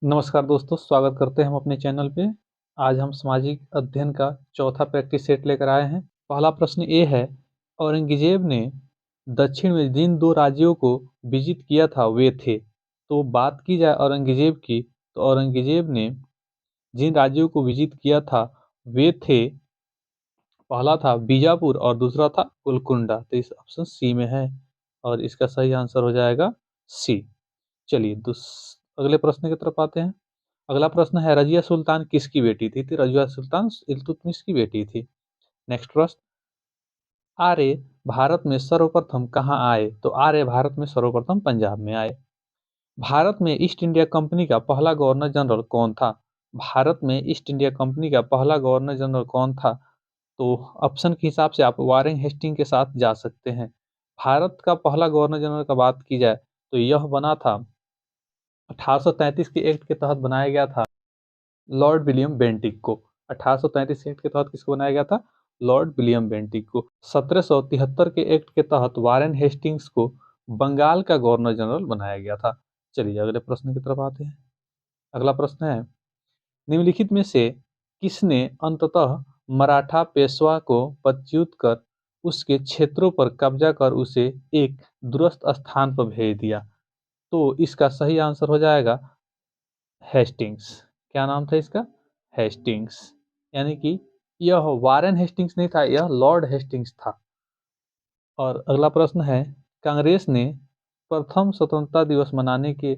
नमस्कार दोस्तों, स्वागत करते हैं हम अपने चैनल पे। आज हम सामाजिक अध्ययन का चौथा प्रैक्टिस सेट लेकर आए हैं। पहला प्रश्न ये है, औरंगजेब ने दक्षिण में जिन 2 राज्यों को विजित किया था वे थे। तो बात की जाए औरंगजेब की, तो औरंगजेब ने जिन राज्यों को विजित किया था वे थे, पहला था बीजापुर और दूसरा था गोलकुंडा। तो इस ऑप्शन सी में है और इसका सही आंसर हो जाएगा सी। चलिए अगले प्रश्न की तरफ आते हैं। अगला प्रश्न है, रजिया सुल्तान किसकी बेटी थी? तो रजिया सुल्तान इल्तुतमिश की बेटी थी। नेक्स्ट प्रश्न, आर्य भारत में सर्वप्रथम कहाँ आए? तो आर्य भारत में सर्वप्रथम पंजाब में आए। भारत में ईस्ट इंडिया कंपनी का पहला गवर्नर जनरल कौन था? भारत में ईस्ट इंडिया कंपनी का पहला गवर्नर जनरल कौन था? तो ऑप्शन के हिसाब से आप वारेन हेस्टिंग के साथ जा सकते हैं। भारत का पहला गवर्नर जनरल का बात की जाए तो यह बना था 1833 के एक्ट के तहत बनाया गया था लॉर्ड विलियम बेंटिक को। 1833 एक्ट के तहत किसको बनाया गया था? लॉर्ड विलियम बेंटिक को। 1773 के एक्ट के तहत वारेन हेस्टिंग्स को बंगाल का गवर्नर जनरल बनाया गया था। चलिए अगले प्रश्न की तरफ आते हैं। अगला प्रश्न है, निम्नलिखित में से किसने अंततः मराठा पेशवा को पदच्युत कर उसके क्षेत्रों पर कब्जा कर उसे एक दूरस्थ स्थान पर भेज दिया? तो इसका सही आंसर हो जाएगा हेस्टिंग्स। क्या नाम था इसका? हेस्टिंग्स। यानी कि यह वारेन हेस्टिंग्स नहीं था, यह लॉर्ड हेस्टिंग्स था। और अगला प्रश्न है, कांग्रेस ने प्रथम स्वतंत्रता दिवस मनाने के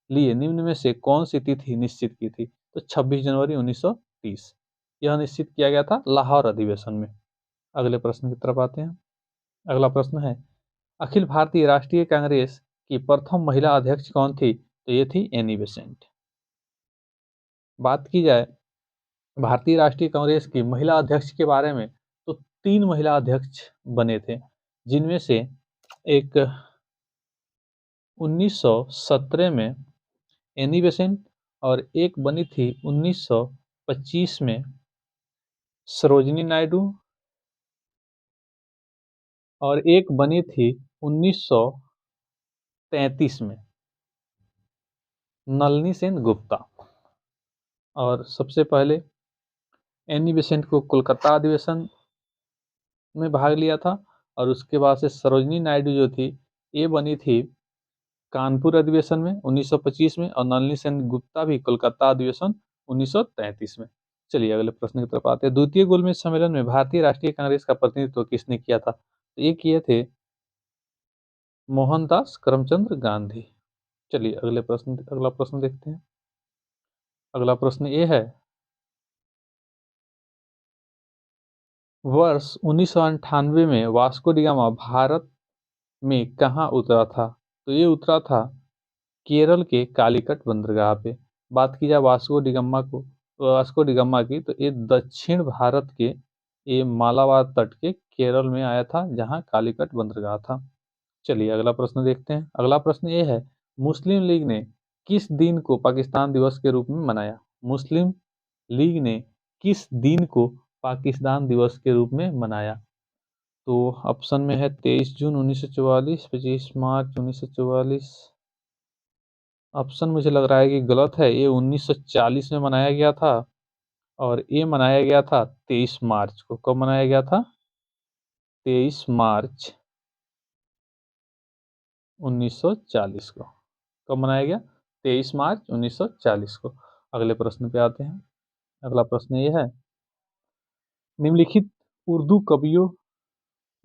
लिए निम्न में से कौन सी तिथि निश्चित की थी? तो 26 जनवरी 1930 यह निश्चित किया गया था लाहौर अधिवेशन में। अगले प्रश्न की तरफ आते हैं। अगला प्रश्न है, अखिल भारतीय राष्ट्रीय कांग्रेस की प्रथम महिला अध्यक्ष कौन थी? तो ये थी एनी बेसेंट। बात की जाए भारतीय राष्ट्रीय कांग्रेस की महिला अध्यक्ष के बारे में, तो 3 महिला अध्यक्ष बने थे, जिनमें से एक 1917 में एनी बेसेंट और एक बनी थी 1925 में सरोजिनी नायडू और एक बनी थी 1933 में नलिनी सेन गुप्ता। और सबसे पहले एनी बेसेंट को कोलकाता अधिवेशन में भाग लिया था और उसके बाद से सरोजिनी नायडू जो थी ये बनी थी कानपुर अधिवेशन में 1925 में और नलिनी सेन गुप्ता भी कोलकाता अधिवेशन 1933 में। चलिए अगले प्रश्न की तरफ आते हैं। द्वितीय गोलमेज सम्मेलन में भारतीय राष्ट्रीय कांग्रेस का प्रतिनिधित्व किसने किया था? तो ये किए थे मोहनदास करमचंद गांधी। चलिए अगला प्रश्न देखते हैं। अगला प्रश्न ये है, वर्ष 1998 में वास्को डी गामा भारत में कहाँ उतरा था? तो ये उतरा था केरल के कालीकट बंदरगाह पे। बात की जाए वास्को डी गामा की, तो ये दक्षिण भारत के ये मालाबार तट के केरल में आया था जहाँ कालीकट बंदरगाह था। चलिए अगला प्रश्न देखते हैं। अगला प्रश्न ये है, मुस्लिम लीग ने किस दिन को पाकिस्तान दिवस के रूप में मनाया? मुस्लिम लीग ने किस दिन को पाकिस्तान दिवस के रूप में मनाया? तो ऑप्शन में है 23 जून 1944, 25 मार्च 1944। ऑप्शन मुझे लग रहा है कि गलत है, ये 1940 में मनाया गया था और ये मनाया गया था 23 मार्च को। कब मनाया गया था? 23 मार्च 1940 को। कब मनाया गया? 23 मार्च 1940 को। अगले प्रश्न पे आते हैं। अगला प्रश्न ये है, निम्नलिखित उर्दू कवियों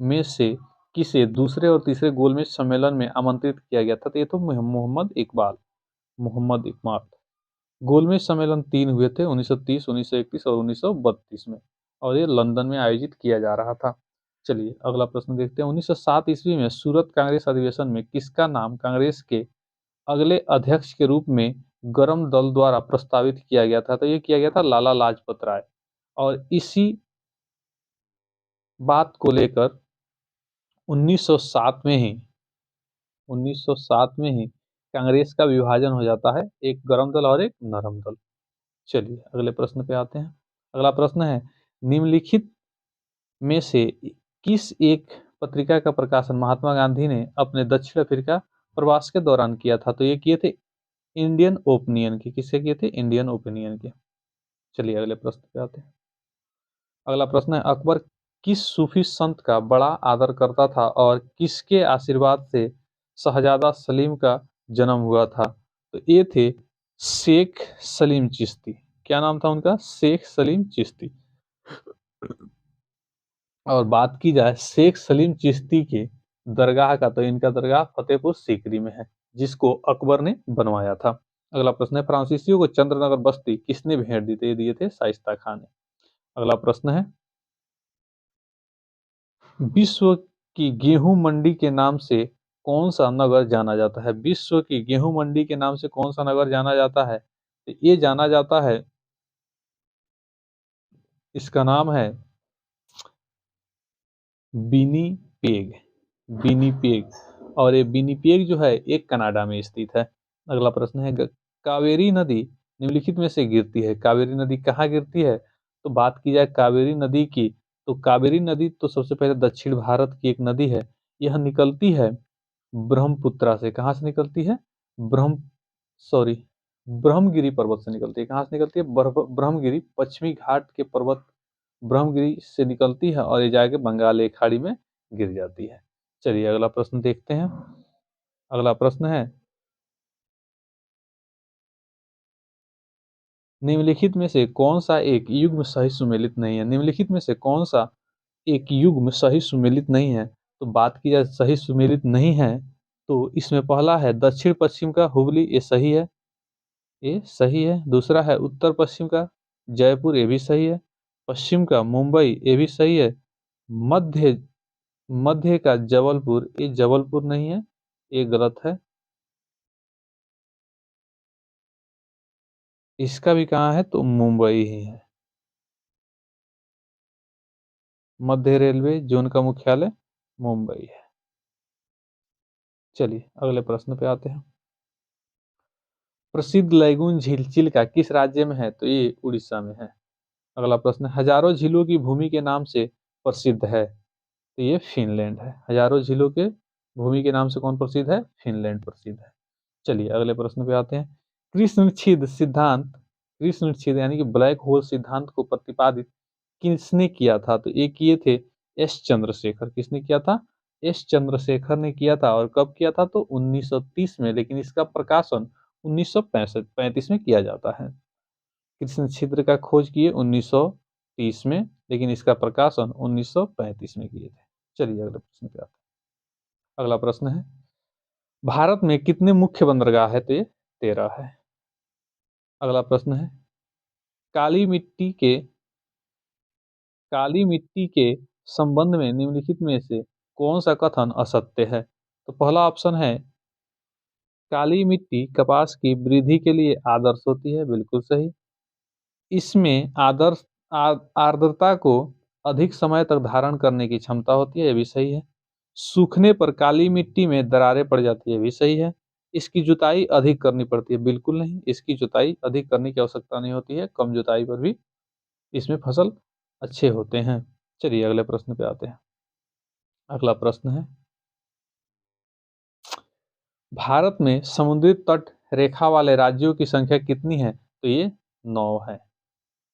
में से किसे दूसरे और तीसरे गोलमेज सम्मेलन में आमंत्रित किया गया था? तो ये तो मोहम्मद इकबाल। गोलमेज सम्मेलन 3 हुए थे, 1930, 1931 और 1932 में, और ये लंदन में आयोजित किया जा रहा था। चलिए अगला प्रश्न देखते हैं। 1907 ईस्वी में सूरत कांग्रेस अधिवेशन में किसका नाम कांग्रेस के अगले अध्यक्ष के रूप में गरम दल द्वारा प्रस्तावित किया गया था? तो ये किया गया था लाला लाजपत राय। और इसी बात को लेकर 1907 में ही 1907 में ही कांग्रेस का विभाजन हो जाता है, एक गरम दल और एक नरम दल। चलिए अगले प्रश्न पे आते हैं। अगला प्रश्न है, निम्नलिखित में से किस एक पत्रिका का प्रकाशन महात्मा गांधी ने अपने दक्षिण अफ्रीका प्रवास के दौरान किया था? तो ये किए थे इंडियन ओपिनियन की। किसके किए थे? इंडियन ओपिनियन के। चलिए अगले प्रश्न पे आते हैं। अगला प्रश्न है, अकबर किस सूफी संत का बड़ा आदर करता था और किसके आशीर्वाद से शहजादा सलीम का जन्म हुआ था? तो ये थे शेख सलीम चिश्ती। क्या नाम था उनका? शेख सलीम चिश्ती। और बात की जाए शेख सलीम चिश्ती के दरगाह का, तो इनका दरगाह फतेहपुर सीकरी में है, जिसको अकबर ने बनवाया था। अगला प्रश्न है, फ्रांसीसियों को चंद्रनगर बस्ती किसने भेंट दी? तो ये दिए थे शाइस्ता खान ने। अगला प्रश्न है, विश्व की गेहूं मंडी के नाम से कौन सा नगर जाना जाता है? विश्व की गेहूं मंडी के नाम से कौन सा नगर जाना जाता है? तो ये जाना जाता है, इसका नाम है विनीपेग। विनीपेग। और ये विनीपेग जो है एक कनाडा में स्थित है। अगला प्रश्न है, कावेरी नदी निम्नलिखित में से गिरती है। कावेरी नदी कहाँ गिरती है? तो बात की जाए कावेरी नदी की, तो कावेरी नदी तो सबसे पहले दक्षिण भारत की एक नदी है। यह निकलती है ब्रह्मपुत्रा से। कहाँ से निकलती है? ब्रह्म सॉरी ब्रह्मगिरी पर्वत से निकलती है। कहाँ से निकलती है? ब्रह्मगिरी, पश्चिमी घाट के पर्वत ब्रह्मगिरी से निकलती है और ये जाके बंगाल की खाड़ी में गिर जाती है। चलिए अगला प्रश्न देखते हैं। अगला प्रश्न है, निम्नलिखित में से कौन सा एक युग्म सही सुमेलित नहीं है? निम्नलिखित में से कौन सा एक युग्म सही सुमेलित नहीं है? तो बात की जाए सही सुमेलित नहीं है, तो इसमें पहला है दक्षिण पश्चिम का हुबली, ये सही है, ये सही है। दूसरा है उत्तर पश्चिम का जयपुर, ये भी सही है। पश्चिम का मुंबई, ये भी सही है। मध्य मध्य का जबलपुर, ये जबलपुर नहीं है, ये गलत है। इसका भी कहाँ है? तो मुंबई ही है। मध्य रेलवे जोन का मुख्यालय मुंबई है। चलिए अगले प्रश्न पे आते हैं। प्रसिद्ध लैगून झील चिल्का किस राज्य में है? तो ये उड़ीसा में है। अगला प्रश्न, हजारों झीलों की भूमि के नाम से प्रसिद्ध है? तो ये फिनलैंड है। हजारों झीलों के भूमि के नाम से कौन प्रसिद्ध है? फिनलैंड प्रसिद्ध है। चलिए अगले प्रश्न पे आते हैं। कृष्णच्छिद सिद्धांत, कृष्णच्छिद यानी कि ब्लैक होल सिद्धांत को प्रतिपादित किसने किया था? तो ये किए थे एस चंद्रशेखर। किसने किया था? एस चंद्रशेखर ने किया था। और कब किया था? तो 1930 में, लेकिन इसका प्रकाशन 1935 में किया जाता है। कृष्ण छिद्र का खोज किए 1930 में, लेकिन इसका प्रकाशन 1935 में किए थे। चलिए अगले प्रश्न पे आते हैं। अगला प्रश्न है, भारत में कितने मुख्य बंदरगाह है? तो ये 13 है। अगला प्रश्न है, काली मिट्टी के काली मिट्टी के संबंध में निम्नलिखित में से कौन सा कथन असत्य है? तो पहला ऑप्शन है, काली मिट्टी कपास की वृद्धि के लिए आदर्श होती है, बिल्कुल सही। इसमें आर्द्रता को अधिक समय तक धारण करने की क्षमता होती है, ये भी सही है। सूखने पर काली मिट्टी में दरारें पड़ जाती है, ये भी सही है। इसकी जुताई अधिक करनी पड़ती है, बिल्कुल नहीं, इसकी जुताई अधिक करने की आवश्यकता नहीं होती है, कम जुताई पर भी इसमें फसल अच्छे होते हैं। चलिए अगले प्रश्न पे आते हैं। अगला प्रश्न है, भारत में समुद्री तट रेखा वाले राज्यों की संख्या कितनी है? तो ये 9 है।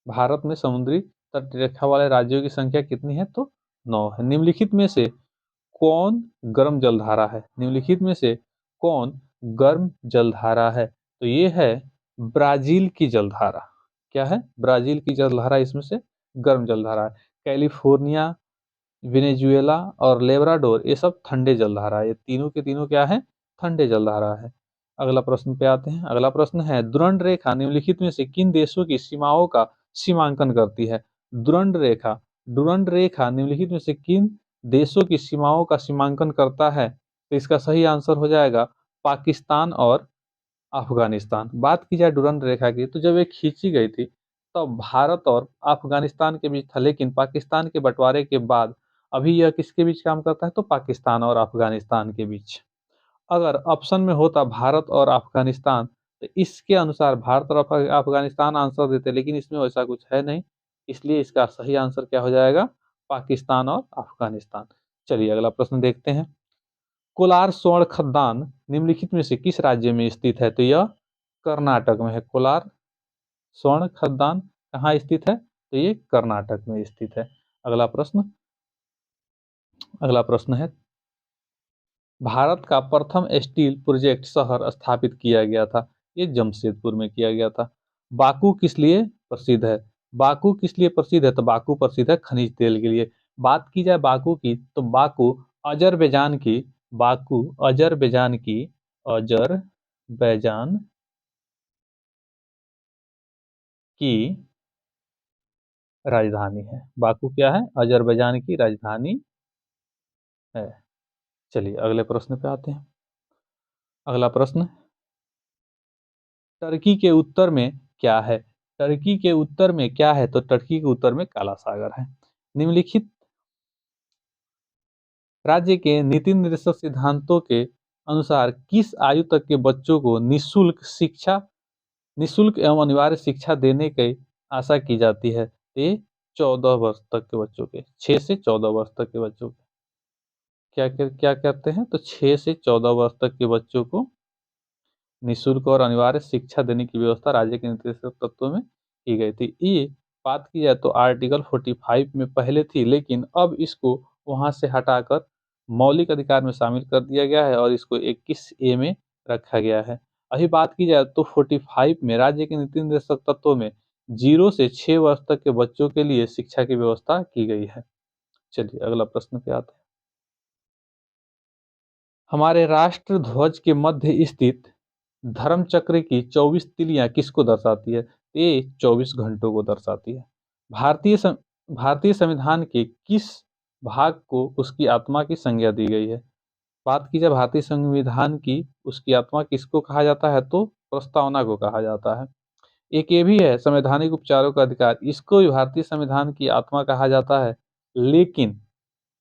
भारत में समुद्री तट रेखा वाले राज्यों की संख्या कितनी है? तो 9 है। निम्नलिखित में से कौन गर्म जलधारा है? निम्नलिखित में से कौन गर्म जलधारा है? तो ये है ब्राजील की जलधारा। क्या है? ब्राजील की जलधारा इसमें से गर्म जलधारा है। कैलिफोर्निया, वेनेजुएला और लेब्राडोर, ये सब ठंडे जलधारा है। ये तीनों के तीनों क्या है? ठंडे जलधारा है। अगला प्रश्न पे आते हैं। अगला प्रश्न है, दुरंड रेखा निम्नलिखित में से किन देशों की सीमाओं का सीमांकन करती है? दुरंड रेखा दुरंड रेखा निम्नलिखित में से किन देशों की सीमाओं का सीमांकन करता है? तो इसका सही आंसर हो जाएगा पाकिस्तान और अफगानिस्तान। बात की जाए डुरंड रेखा की, तो जब ये खींची गई थी तब भारत और अफगानिस्तान के बीच था, लेकिन पाकिस्तान के बंटवारे के बाद अभी यह किसके बीच काम करता है? तो पाकिस्तान और अफगानिस्तान के बीच। अगर ऑप्शन में होता भारत और अफगानिस्तान, तो इसके अनुसार भारत और अफगानिस्तान आंसर देते, लेकिन इसमें वैसा कुछ है नहीं, इसलिए इसका सही आंसर क्या हो जाएगा? पाकिस्तान और अफगानिस्तान। चलिए अगला प्रश्न देखते हैं। कोलार स्वर्ण खदान निम्नलिखित में से किस राज्य में स्थित है? तो यह कर्नाटक में है। कोलार स्वर्ण खदान कहाँ स्थित है? तो ये कर्नाटक में स्थित है। अगला प्रश्न है, भारत का प्रथम स्टील प्रोजेक्ट शहर स्थापित किया गया था। ये जमशेदपुर में किया गया था। बाकू किस लिए प्रसिद्ध है? बाकू किस लिए प्रसिद्ध है? तो बाकू प्रसिद्ध है खनिज तेल के लिए। बात की जाए बाकू की, तो बाकू अजरबैजान की बाकू अजरबैजान की राजधानी है। बाकू क्या है? अजरबैजान की राजधानी है। चलिए अगले प्रश्न पे आते हैं। अगला प्रश्न, टर्की के उत्तर में क्या है? टर्की के उत्तर में क्या है? तो टर्की के उत्तर में काला सागर है। निम्नलिखित राज्य के नीति निर्देशक सिद्धांतों के अनुसार किस आयु तक के बच्चों को निःशुल्क एवं अनिवार्य शिक्षा देने की आशा की जाती है? ये 14 वर्ष तक के बच्चों के, 6 से 14 वर्ष तक के बच्चों के क्या कहते हैं? तो 6 से 14 वर्ष तक के बच्चों को निःशुल्क और अनिवार्य शिक्षा देने की व्यवस्था राज्य के निर्देशक तत्वों में की गई थी। ये बात की जाए तो आर्टिकल 45 में पहले थी, लेकिन अब इसको वहां से हटाकर मौलिक अधिकार में शामिल कर दिया गया है और इसको 21A में रखा गया है। अभी बात की जाए तो 45 में राज्य के नीति निर्देशक तत्वों में 0 से 6 वर्ष तक के बच्चों के लिए शिक्षा की व्यवस्था की गई है। चलिए अगला प्रश्न पे आते हैं। हमारे राष्ट्र ध्वज के मध्य स्थित धर्म चक्र की 24 तिलियां किसको दर्शाती है? ये 24 घंटों को दर्शाती है। भारतीय संविधान के किस भाग को उसकी आत्मा की संज्ञा दी गई है? बात की जाए भारतीय संविधान की, उसकी आत्मा किसको कहा जाता है? तो प्रस्तावना को कहा जाता है। एक ये भी है संवैधानिक उपचारों का अधिकार, इसको भी भारतीय संविधान की आत्मा कहा जाता है, लेकिन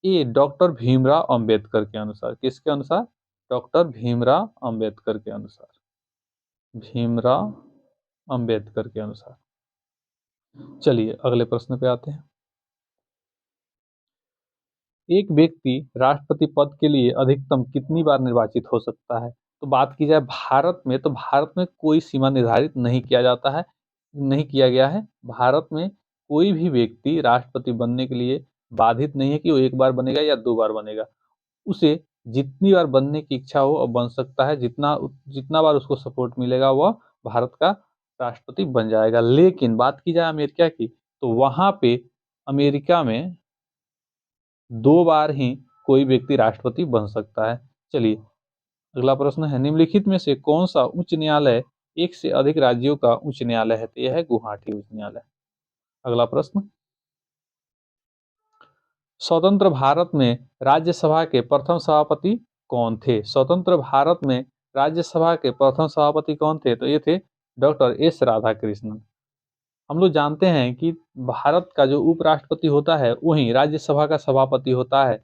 ये डॉक्टर भीमराव अंबेडकर के अनुसार, किसके अनुसार? डॉक्टर भीमराव अंबेडकर के अनुसार, भीमराव अंबेडकर के अनुसार। चलिए अगले प्रश्न पे आते हैं। एक व्यक्ति राष्ट्रपति पद के लिए अधिकतम कितनी बार निर्वाचित हो सकता है? तो बात की जाए भारत में, तो भारत में कोई सीमा निर्धारित नहीं किया जाता है, नहीं किया गया है। भारत में कोई भी व्यक्ति राष्ट्रपति बनने के लिए बाधित नहीं है कि वो एक बार बनेगा या 2 बार बनेगा। उसे जितनी बार बनने की इच्छा हो और बन सकता है, जितना जितना बार उसको सपोर्ट मिलेगा वह भारत का राष्ट्रपति बन जाएगा। लेकिन बात की जाए अमेरिका की, तो वहां पे अमेरिका में 2 बार ही कोई व्यक्ति राष्ट्रपति बन सकता है। चलिए अगला प्रश्न है, निम्नलिखित में से कौन सा उच्च न्यायालय एक से अधिक राज्यों का उच्च न्यायालय है? तो यह है गुवाहाटी उच्च न्यायालय। अगला प्रश्न, स्वतंत्र भारत में राज्यसभा के प्रथम सभापति कौन थे? स्वतंत्र भारत में राज्यसभा के प्रथम सभापति कौन थे? तो ये थे डॉक्टर एस राधाकृष्णन। हम लोग जानते हैं कि भारत का जो उपराष्ट्रपति होता है वही राज्यसभा का सभापति होता है।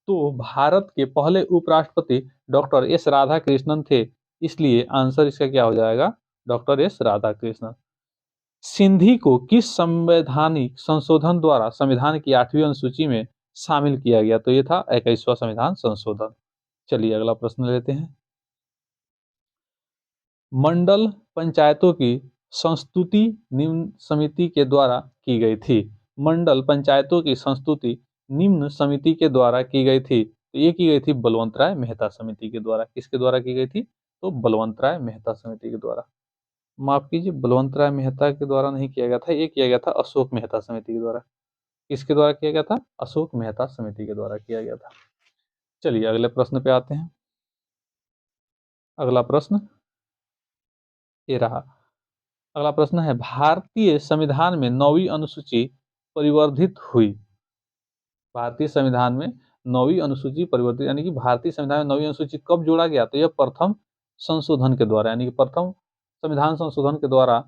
तो भारत के पहले उपराष्ट्रपति डॉक्टर एस राधाकृष्णन थे, इसलिए आंसर इसका क्या हो जाएगा? Doctor S Radhakrishnan. सिंधी को किस संवैधानिक संशोधन द्वारा संविधान की 8वीं अनुसूची में शामिल किया गया? तो ये था 21वां संविधान संशोधन। चलिए अगला प्रश्न लेते हैं। मंडल पंचायतों की संस्तुति निम्न समिति के द्वारा की गई थी। मंडल पंचायतों की संस्तुति निम्न समिति के द्वारा की गई थी। तो ये की गई थी बलवंत राय मेहता समिति के द्वारा। किसके द्वारा की गई थी? तो बलवंत राय मेहता समिति के द्वारा। माफ कीजिए, बलवंत राय मेहता के द्वारा नहीं किया गया था, ये किया गया था अशोक मेहता समिति के द्वारा। किसके द्वारा किया गया था? अशोक मेहता समिति के द्वारा किया गया था। चलिए अगले प्रश्न पे आते हैं। अगला प्रश्न ये रहा। अगला प्रश्न है, भारतीय संविधान में 9वीं अनुसूची परिवर्धित हुई। भारतीय संविधान में 9वीं अनुसूची परिवर्तित, यानी कि भारतीय संविधान में 9वीं अनुसूची कब जोड़ा गया? तो यह प्रथम संशोधन के द्वारा, यानी कि प्रथम संविधान संशोधन के द्वारा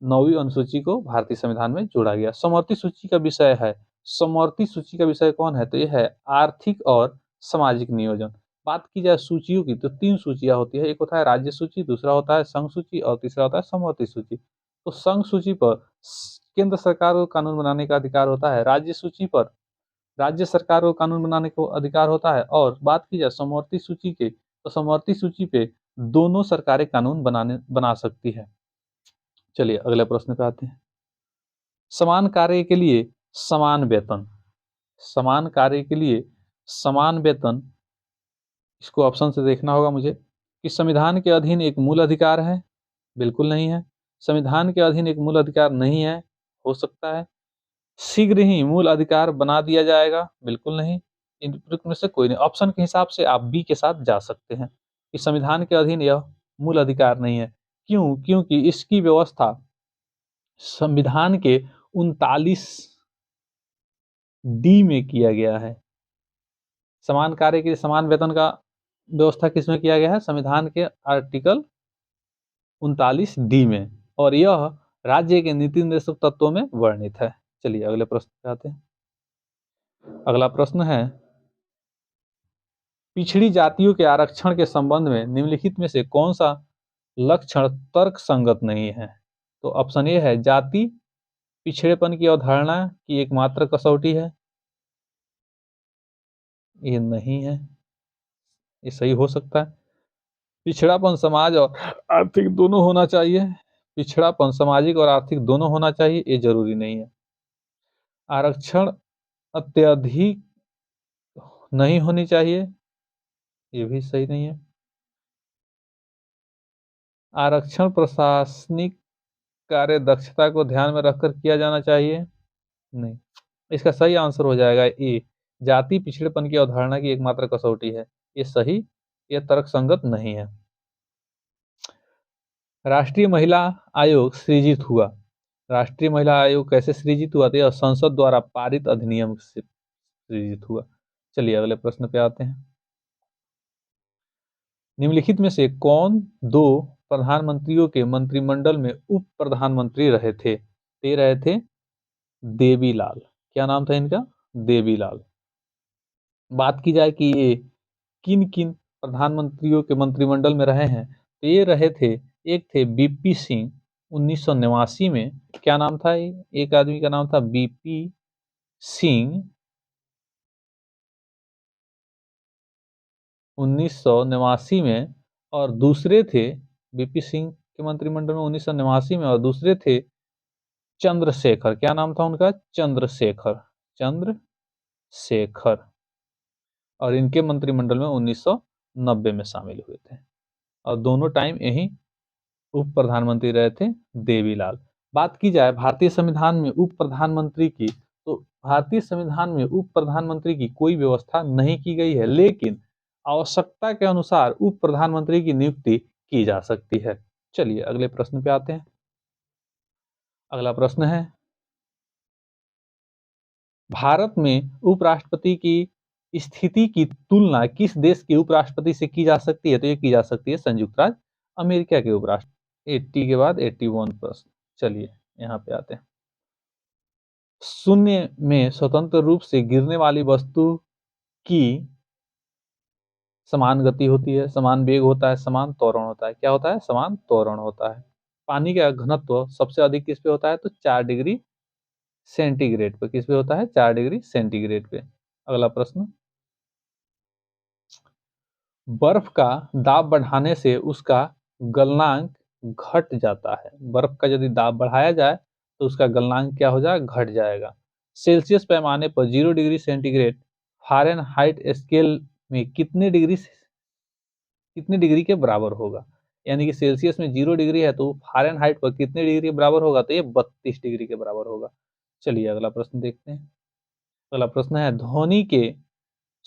9वीं अनुसूची को भारतीय संविधान में जोड़ा गया। समवर्ती सूची का विषय है, समवर्ती सूची का विषय कौन है? तो यह है आर्थिक और सामाजिक नियोजन। बात की जाए सूचियों की, तो 3 सूचियां होती है, एक होता है राज्य सूची, दूसरा होता है संघ सूची और तीसरा होता है समवर्ती सूची। तो संघ सूची पर केंद्र सरकार को कानून बनाने का अधिकार होता है, राज्य सूची पर राज्य सरकार को कानून बनाने को अधिकार होता है, और बात की जाए समवर्ती सूची के, तो समवर्ती सूची पे दोनों सरकारें कानून बना सकती है। चलिए अगले प्रश्न पे आते हैं। समान कार्य के लिए समान वेतन, समान कार्य के लिए समान वेतन, इसको ऑप्शन से देखना होगा मुझे कि संविधान के अधीन एक मूल अधिकार है, बिल्कुल नहीं है। संविधान के अधीन एक मूल अधिकार नहीं है, हो सकता है। शीघ्र ही मूल अधिकार बना दिया जाएगा, बिल्कुल नहीं। इन में से कोई नहीं। ऑप्शन के हिसाब से आप बी के साथ जा सकते हैं कि संविधान के अधीन यह मूल अधिकार नहीं है। क्यों? क्योंकि इसकी व्यवस्था संविधान के 39 डी में किया गया है। समान कार्य के लिए समान वेतन का व्यवस्था किसमें किया गया है? संविधान के आर्टिकल 39 डी में, और यह राज्य के नीति निर्देशक तत्वों में वर्णित है। चलिए अगले प्रश्न पे आते हैं। अगला प्रश्न है, पिछड़ी जातियों के आरक्षण के संबंध में निम्नलिखित में से कौन सा लक्षण तर्क संगत नहीं है? तो ऑप्शन ए है जाति पिछड़ेपन की अवधारणा की एकमात्र कसौटी है, ये नहीं है, ये सही हो सकता है। पिछड़ापन समाज और आर्थिक दोनों होना चाहिए, पिछड़ापन सामाजिक और आर्थिक दोनों होना चाहिए, ये जरूरी नहीं है। आरक्षण अत्यधिक नहीं होनी चाहिए, ये भी सही नहीं है। आरक्षण प्रशासनिक कार्य दक्षता को ध्यान में रखकर किया जाना चाहिए, नहीं। इसका सही आंसर हो जाएगा ए, जाति पिछड़ेपन की अवधारणा की एकमात्र कसौटी है, ये सही, ये तर्कसंगत नहीं है। राष्ट्रीय महिला आयोग सृजित हुआ, राष्ट्रीय महिला आयोग कैसे सृजित हुआ? तो यह संसद द्वारा पारित अधिनियम से सृजित हुआ। चलिए अगले प्रश्न पे आते हैं। निम्नलिखित में से कौन दो प्रधानमंत्रियों के मंत्रिमंडल में उप प्रधानमंत्री रहे थे? ते रहे थे देवीलाल, क्या नाम था इनका? देवीलाल। बात की जाए कि ये किन किन प्रधानमंत्रियों के मंत्रिमंडल में रहे हैं, तो ये रहे थे, एक थे बीपी सिंह 1989 में, क्या नाम था? एक आदमी का नाम था बीपी सिंह 1989 में, और दूसरे थे बीपी सिंह के मंत्रिमंडल में 1989 में, और दूसरे थे चंद्रशेखर, क्या नाम था उनका? चंद्रशेखर, चंद्रशेखर, और इनके मंत्रिमंडल में 1990 में शामिल हुए थे, और दोनों टाइम यही उप प्रधानमंत्री रहे थे देवीलाल। बात की जाए भारतीय संविधान में उप प्रधानमंत्री की, तो भारतीय संविधान में उप प्रधानमंत्री की कोई व्यवस्था नहीं की गई है, लेकिन आवश्यकता के अनुसार उप प्रधानमंत्री की नियुक्ति की जा सकती है। चलिए अगले प्रश्न पे आते हैं। अगला प्रश्न है, भारत में उपराष्ट्रपति की स्थिति की तुलना किस देश के उपराष्ट्रपति से की जा सकती है? तो ये की जा सकती है संयुक्त राज्य अमेरिका के उपराष्ट्रपति। 80 के बाद 81 प्रश्न। चलिए यहाँ पे आते हैं। शून्य में स्वतंत्र रूप से गिरने वाली वस्तु की समान गति होती है, समान वेग होता है, समान त्वरण होता है। क्या होता है? समान त्वरण होता है। पानी का घनत्व सबसे अधिक किस पे होता है? तो 4 डिग्री सेंटीग्रेड पे। किस पे होता है? 4 डिग्री सेंटीग्रेड पे। अगला प्रश्न, बर्फ का दाब बढ़ाने से उसका गलनांक घट जाता है। बर्फ का यदि दाब बढ़ाया जाए तो उसका गलनांक क्या हो जाएगा? घट जाएगा। सेल्सियस पैमाने पर 0 डिग्री सेंटीग्रेड फ़ारेनहाइट स्केल में कितने डिग्री के बराबर होगा? यानी कि सेल्सियस में 0 डिग्री है तो फ़ारेनहाइट पर कितने डिग्री के बराबर होगा? तो ये 32 डिग्री के बराबर होगा। चलिए अगला प्रश्न देखते हैं। अगला प्रश्न है, ध्वनि के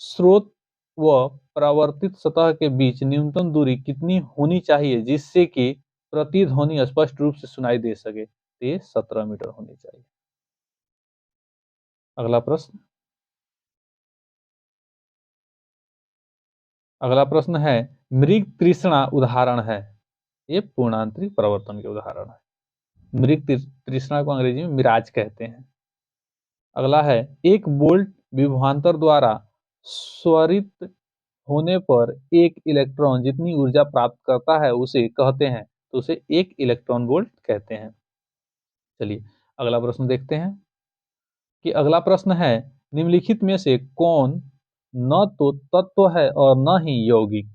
स्रोत व परावर्तित सतह के बीच न्यूनतम दूरी कितनी होनी चाहिए जिससे कि प्रतिध्वनि स्पष्ट रूप से सुनाई दे सके? तो ये 17 मीटर होनी चाहिए। अगला प्रश्न, अगला प्रश्न है, मृग तृष्णा उदाहरण है? ये पूर्णांतरिक परिवर्तन के उदाहरण है। मृग तृष्णा को अंग्रेजी में मिराज कहते हैं। अगला है, एक वोल्ट विभवांतर द्वारा स्वरित होने पर एक इलेक्ट्रॉन जितनी ऊर्जा प्राप्त करता है उसे कहते हैं, तो उसे 1 इलेक्ट्रॉन वोल्ट कहते हैं। चलिए अगला प्रश्न देखते हैं कि अगला प्रश्न है, निम्नलिखित में से कौन न तो तत्व है और न ही यौगिक?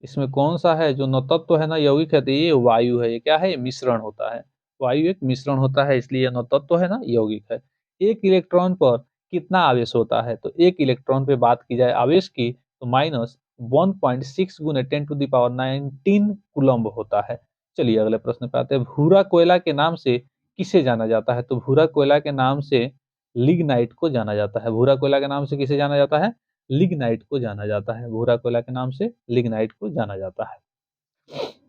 इसमें कौन सा है जो न तत्व है न यौगिक है, तो ये वायु है। ये क्या है? ये मिश्रण होता है। वायु एक मिश्रण होता है, इसलिए न तत्व है न यौगिक है। एक इलेक्ट्रॉन पर कितना आवेश होता है? तो एक इलेक्ट्रॉन पे बात की जाए आवेश की तो -1.6 गुने 10⁻19 कूलम्ब होता है। चलिए अगले प्रश्न पे आते हैं। भूरा कोयला के नाम से किसे जाना जाता है? तो भूरा कोयला के नाम से लिग्नाइट को जाना जाता है। भूरा कोयला के नाम से किसे जाना जाता है? लिग्नाइट को जाना जाता है। भूरा कोयला के नाम से लिग्नाइट को जाना जाता है।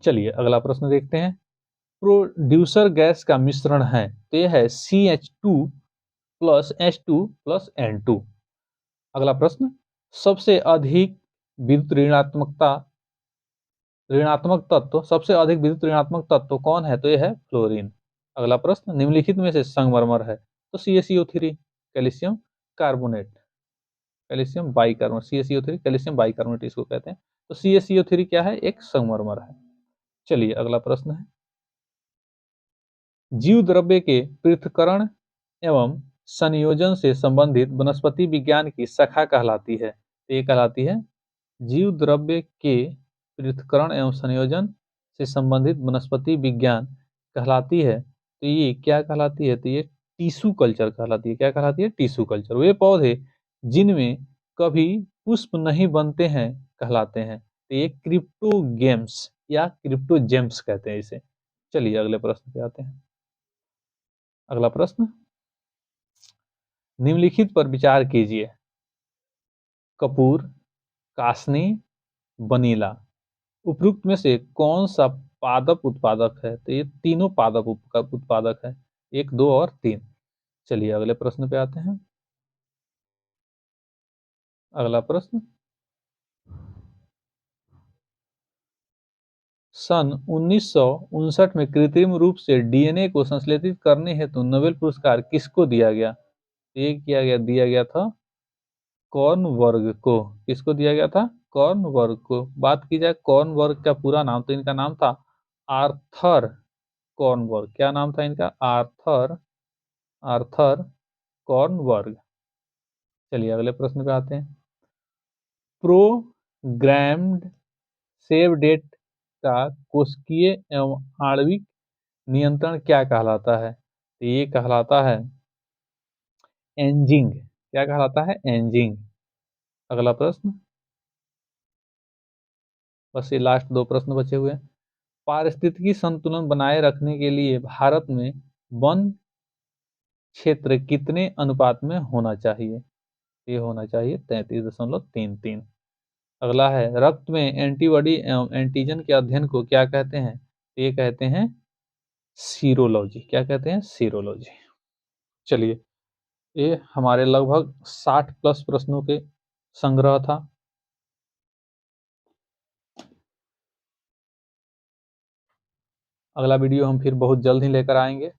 चलिए अगला प्रश्न देखते हैं। प्रोड्यूसर गैस का मिश्रण है, तो यह है CH2 plus H2 plus N2। अगला प्रश्न, सबसे अधिक विद्युत ऋणात्मक तत्व, सबसे अधिक विद्युत ऋणात्मक तत्व कौन है? तो यह है फ्लोरीन। अगला प्रश्न, निम्नलिखित में से संगमरमर है? तो CaCO3, calcium carbonate, calcium bicarbonate, CaCO3 calcium bicarbonate इसको कहते हैं। तो CaCO3 क्या है? एक संगमरमर है। चलिए अगला प्रश्न है, जीव द्रव्य के पृथक्करण एवं संयोजन से संबंधित वनस्पति विज्ञान की शाखा कहलाती है? तो ये कहलाती है जीव द्रव्य के पृथक्करण एवं संयोजन से संबंधित वनस्पति विज्ञान कहलाती है। तो ये क्या कहलाती है? तो ये टिश्यू कल्चर कहलाती है। क्या कहलाती है? Tissue culture. वे पौधे जिनमें कभी पुष्प नहीं बनते हैं कहलाते हैं। तो ये क्रिप्टोगेम्स या क्रिप्टोजेम्स कहते हैं इसे। चलिए अगले प्रश्न पे आते हैं। अगला प्रश्न, निम्नलिखित पर विचार कीजिए। कपूर, कासनी, वनीला, उपरोक्त में से कौन सा पादप उत्पादक है? तो ये तीनों पादप उत्पादक है, 1, 2 और 3। चलिए अगले प्रश्न पे आते हैं। अगला प्रश्न, सन 1959 में कृत्रिम रूप से डीएनए को संश्लेषित करने हेतु नोबेल पुरस्कार किसको दिया गया? ये दिया गया था कॉर्नबर्ग को। किसको दिया गया था? कॉर्नबर्ग को। बात की जाए कॉर्नबर्ग का पूरा नाम, तो इनका नाम था आर्थर कॉर्नबर्ग। क्या नाम था इनका? Arthur Arthur Kornberg. चलिए अगले प्रश्न पे आते हैं। प्रोग्राम्ड सेव डेट का कोशिकीय एवं आणविक नियंत्रण क्या कहलाता है? तो ये कहलाता है एंजिंग। क्या कहलाता है? एंजिंग। अगला प्रश्न, बस ये लास्ट 2 प्रश्न बचे हुए हैं। पारिस्थितिकी संतुलन बनाए रखने के लिए भारत में वन क्षेत्र कितने अनुपात में होना चाहिए? ये होना चाहिए 33.33। अगला है, रक्त में एंटीबॉडी एवं एंटीजन के अध्ययन को क्या कहते हैं? ये कहते हैं सीरोलॉजी। क्या कहते हैं? सीरोलॉजी। चलिए, ये हमारे लगभग 60 प्लस प्रश्नों के संग्रह था। अगला वीडियो हम फिर बहुत जल्द ही लेकर आएंगे।